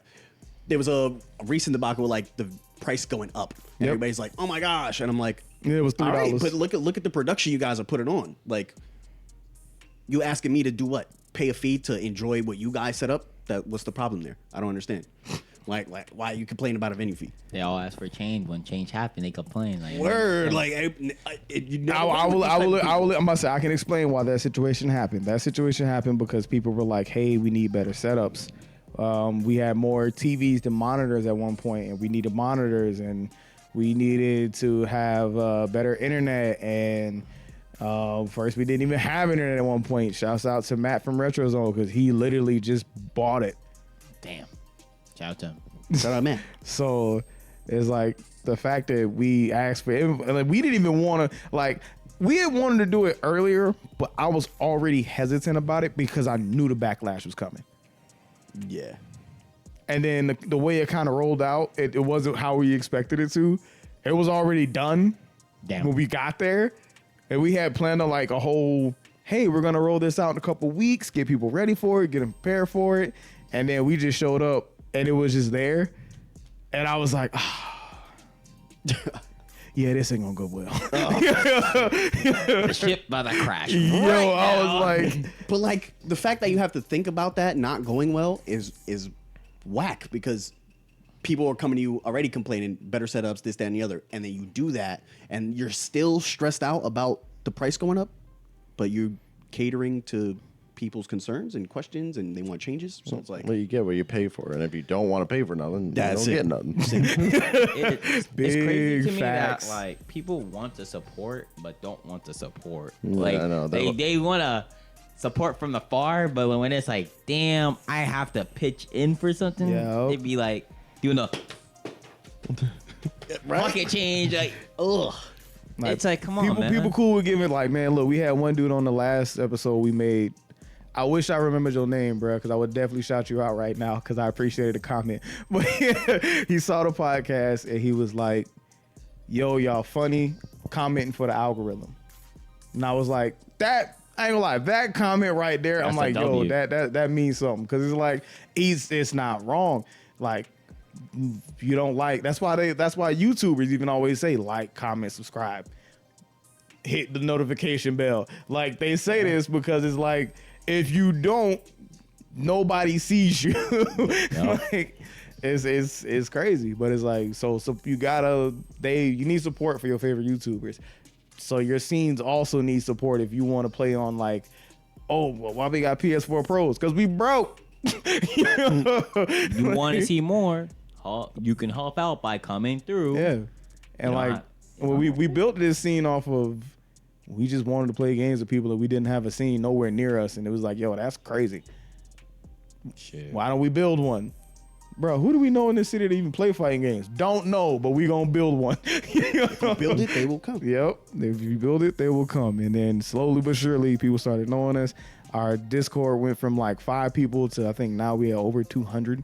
there was a recent debacle with like the price going up. And Yep. everybody's like, oh my gosh, and I'm like, Yeah, it was $3. all right, but look at the production you guys are putting on. Like, you asking me to do what? Pay a fee to enjoy what you guys set up? What's the problem there? I don't understand. Like why are you complaining about a venue fee? They all ask for change. When change happened, they complain. Like, Word, like I will. I'm about to say I can explain why that situation happened. That situation happened because people were like, "Hey, we need better setups. We had more TVs than monitors at one point, and we needed monitors, and we needed to have better internet." And first, we didn't even have internet at one point. Shouts out to Matt from RetroZone because he literally just bought it. damn. Shout out to him. Shout out, man. So it's like the fact that we asked for it, like we didn't even want to, like, we had wanted to do it earlier, but I was already hesitant about it because I knew the backlash was coming. Yeah. And then the way it kind of rolled out, it wasn't how we expected it to. It was already done Damn. when we got there. And we had planned on like a whole, hey, we're going to roll this out in a couple weeks, get people ready for it, get them prepared for it. And then we just showed up and it was just there. And I was like, yeah, this ain't going to go well. The ship by the crash. Yo, I was like, But like the fact that you have to think about that not going well is whack because people are coming to you already complaining, better setups, this, that, and the other, and then you do that and you're still stressed out about the price going up, but you're catering to people's concerns and questions and they want changes. So it's like, Well, you get what you pay for, and if you don't want to pay for nothing, That's you it. don't get nothing. It's Big crazy to me facts. that like people want to support but don't want to support. Yeah, Like I know. they want to support from afar, but when it's like, damn, I have to pitch in for something, Yeah. they'd be like doing a pocket change, like, ugh. Like, It's like, come on, man. People cool with giving, like, man, look, we had one dude on the last episode we made. I wish I remembered your name, bro, because I would definitely shout you out right now because I appreciated the comment. But he saw the podcast and he was like, yo, y'all funny, commenting for the algorithm. And I was like, that, I ain't gonna lie, that comment right there, I'm That's a like, yo, W. that means something. Because it's like, it's not wrong. Like, you don't like, that's why YouTubers even always say like, comment, subscribe, hit the notification bell. Like, they say this because it's like, if you don't, nobody sees you. Like, it's crazy, but it's like, so you need support for your favorite YouTubers. So your scenes also need support if you want to play on like, oh, well, why we got PS4 Pros? Because we broke. You want to see more? You can help out by coming through. Yeah. And like, when we built this scene off of, we just wanted to play games with people that we didn't have a scene nowhere near us. And it was like, yo, that's crazy. Shit. Why don't we build one? Bro, who do we know in this city that even play fighting games? Don't know, but we gonna build one. build it, they will come. Yep. If you build it, they will come. And then slowly but surely, people started knowing us. Our Discord went from like 5 people to I think now we have over 200.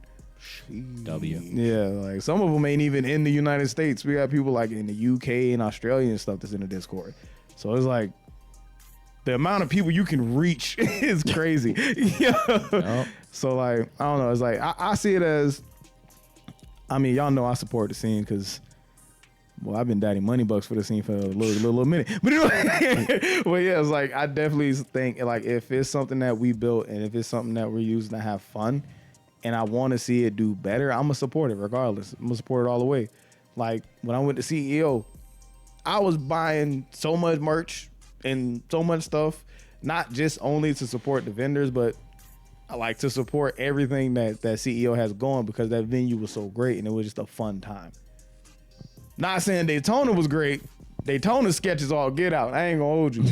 W. Yeah, like some of them ain't even in the United States. We got people like in the UK and Australia and stuff that's in the Discord. So it's like the amount of people you can reach is crazy. Yep. So like, I don't know. It's like, I see it as, I mean, y'all know I support the scene because Well, I've been daddy money bucks for the scene for a little minute, but anyway, well, yeah, it's like I definitely think like if it's something that we built and if it's something that we're using to have fun, and I want to see it do better, I'm gonna support it regardless. I'm gonna support it all the way. Like when I went to CEO, I was buying so much merch and so much stuff, not just only to support the vendors, but I like to support everything that CEO has going because that venue was so great and it was just a fun time. Not saying Daytona was great. Daytona sketches all get out. I ain't gonna hold you.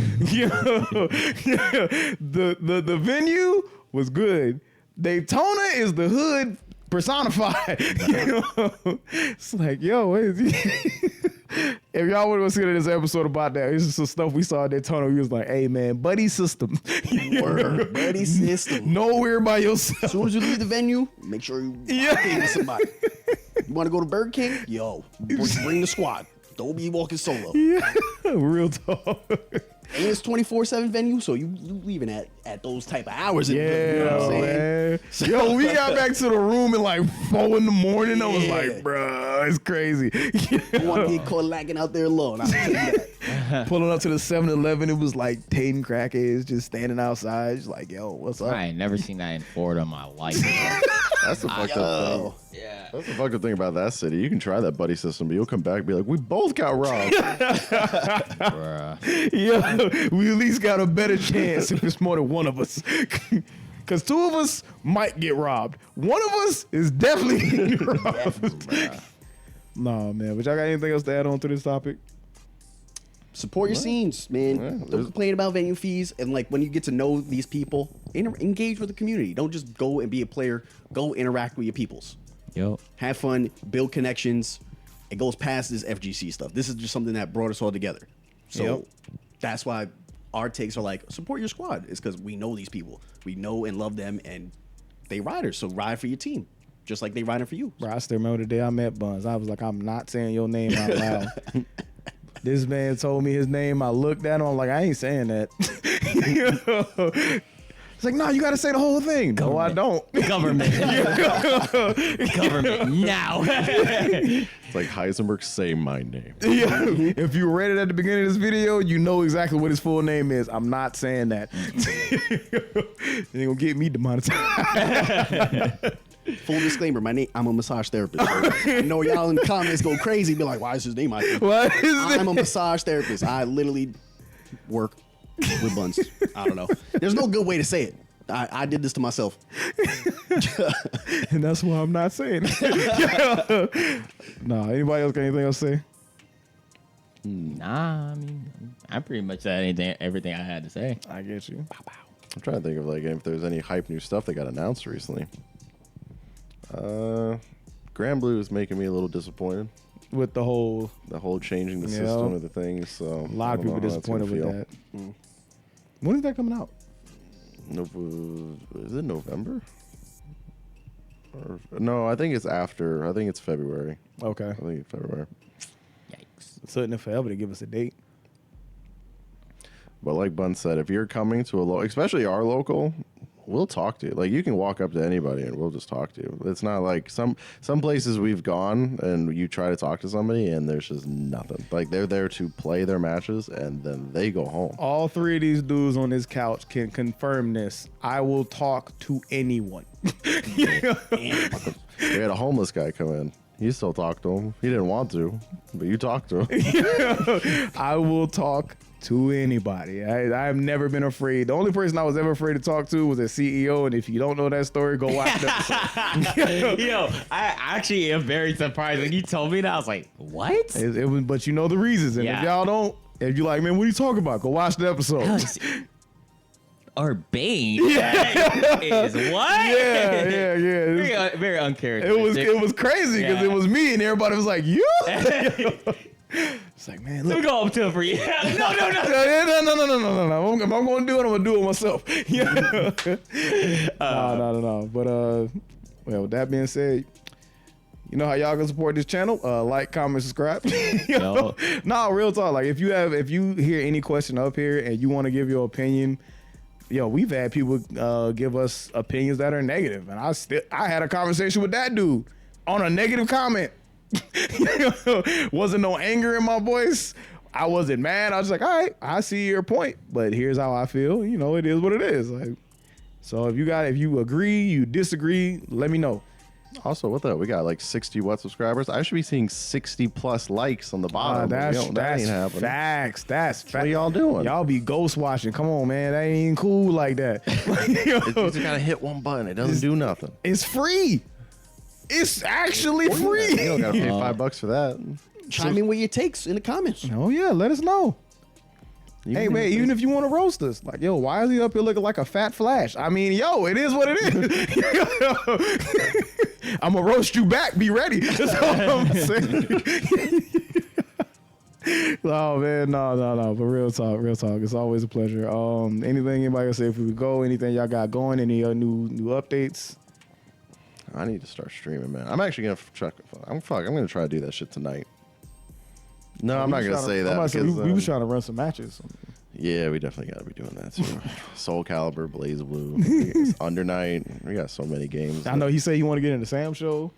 The venue was good. Daytona is the hood personified. It's like, yo, what is if y'all want to listen to this episode about that, it's just some stuff we saw at Daytona. We was like, hey man, buddy system. Word, buddy system. Nowhere by yourself. As soon as you leave the venue, make sure you in with somebody. You want to go to Burger King? Yo, bring the squad. Don't be walking solo. Yeah, real talk. And it's 24/7 venue, so you leaving at those type of hours. Yeah, you know what I'm saying? man. Yo, we got back to the room at like 4 in the morning. I was Yeah. like, bruh, it's crazy. You want to get caught lacking out there alone. I'll tell you that. Pulling up to the 7-Eleven, it was like Tatum crackheads just standing outside, just like, yo, what's up? I ain't never seen that in Florida in my life. That's the fucked up thing. Yeah. That's the fucked up thing about that city. You can try that buddy system, but you'll come back and be like, we both got robbed. Bruh. Yeah, we at least got a better chance if it's more than one of us. Because 2 of us might get robbed. 1 of us is definitely getting robbed. No, man. But y'all got anything else to add on to this topic? Support your scenes, man. Yeah, Don't there's- complain about venue fees. And like when you get to know these people, engage with the community. Don't just go and be a player. Go interact with your peoples. Yo. Have fun, build connections. It goes past this FGC stuff. This is just something that brought us all together. So Yep. that's why our takes are like, support your squad. It's because we know these people. We know and love them, and they riders. So ride for your team, just like they riding for you. Bro, I still remember the day I met Buns. I was like, I'm not saying your name out loud. This man told me his name. I looked at him. I'm like, I ain't saying that. It's like, no, you got to say the whole thing. No, I don't. Government. Government. Now. It's like Heisenberg, say my name. Yeah. If you read it at the beginning of this video, you know exactly what his full name is. I'm not saying that. You ain't gonna get me demonetized. Full disclaimer, I'm a massage therapist. So I know y'all in the comments go crazy, be like, why is his name out there? What is I'm it? a massage therapist. I literally work with buns. I don't know. There's no good way to say it. I did this to myself. And that's why I'm not saying it. No, anybody else got anything else to say? Nah, I mean, I pretty much said everything I had to say. I get you. I'm trying to think of like if there's any hype new stuff that got announced recently. Grand Blue is making me a little disappointed. With the whole, The whole changing the Yeah. system of the things. So a lot of people disappointed with that. When is that coming out? Is it November? Or, no, I think it's after. I think it's February. Okay. I think it's February. Yikes. It's sitting there forever to give us a date. But like Bun said, if you're coming to especially our local, we'll talk to you. Like you can walk up to anybody and we'll just talk to you. It's not like some places we've gone and you try to talk to somebody and there's just nothing. Like they're there to play their matches and then they go home. All 3 of these dudes on this couch can confirm this. I will talk to anyone. We had a homeless guy come in. You still talk to him. He didn't want to, but you talked to him. I will talk to anybody. I have never been afraid. The only person I was ever afraid to talk to was a CEO. And if you don't know that story, go watch that. Yo, I actually am very surprised when you told me that. I was like, what? It was, but you know the reasons. And if Yeah. y'all don't, if you like, man, what are you talking about? Go watch the episode. Urbane is what? Yeah. Very, very uncharacteristic. It was crazy because Yeah. it was me and everybody was like, you? It's like, man, Let look. me go up to him for you. No. No. If I'm going to do it, I'm going to do it myself. No. But, well, with that being said, you know how y'all can support this channel? Like, comment, subscribe. No, real talk. Like, if you hear any question up here and you want to give your opinion, yo, we've had people give us opinions that are negative, and I had a conversation with that dude on a negative comment. Wasn't no anger in my voice. I wasn't mad. I was like, all right, I see your point, but here's how I feel. You know, it is what it is. Like, so if you agree, you disagree, let me know. Also, what the? We got like 60 subscribers. I should be seeing 60 plus likes on the bottom. That's that ain't happening. facts. That's facts. What y'all doing? Y'all be ghost watching. Come on, man. That ain't even cool like that. You just gotta hit one button. It doesn't do nothing. It's free. It's actually free. You don't gotta pay $5 for that. Chime in with your takes in the comments. Oh yeah, let us know. Hey man, even if you want to roast us, like, yo, why is he up here looking like a fat Flash? I mean, yo, it is what it is. I'm gonna roast you back. Be ready. That's all I'm saying. Oh man, no. But real talk. It's always a pleasure. Anything anybody gonna say if we go? Anything y'all got going? Any new updates? I need to start streaming, man. I'm actually gonna check. I'm gonna try to do that shit tonight. No, I'm not gonna say that because we was trying to run some matches. Yeah, we definitely gotta be doing that too. Soul Calibur, Blaze Blue, Under Night. We got so many games. I know he said you want to get into Sam show.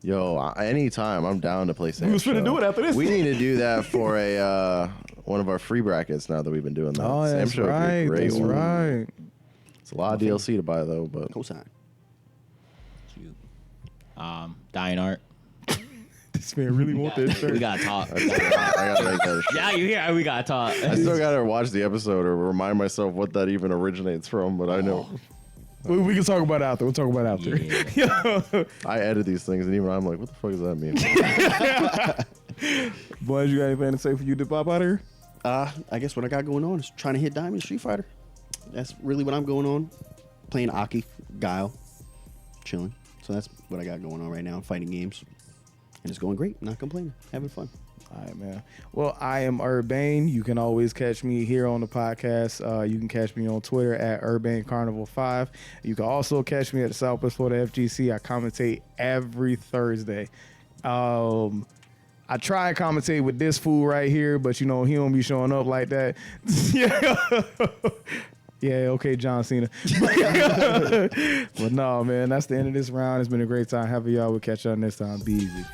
Yo, anytime I'm down to play Sam. We was finna do it after this. We need to do that for a one of our free brackets now that we've been doing that. Oh, Sam that's show would be a right. great That's one. right. It's a lot of DLC to buy though, but Cosign. Dying Art. This man really want that shirt. We gotta talk. I gotta make that. Yeah, you hear? We gotta talk. I still gotta watch the episode or remind myself what that even originates from, but I know. We can talk about it after. We'll talk about it after. Yeah. I edit these things and even I'm like, what the fuck does that mean? Boys, you got anything to say for you to pop out here? I guess what I got going on is trying to hit Diamond Street Fighter. That's really what I'm going on. Playing Aki, Guile, chilling. So that's what I got going on right now. Fighting games. And it's going great. Not complaining. Having fun. All right, man. Well, I am Urbane. You can always catch me here on the podcast. You can catch me on Twitter at UrbaneCarnival5. You can also catch me at the Southwest Florida FGC. I commentate every Thursday. I try and commentate with this fool right here, but you know, he don't be showing up like that. Yeah, okay, John Cena. But no, man, that's the end of this round. It's been a great time having y'all. We'll catch y'all next time. Be easy.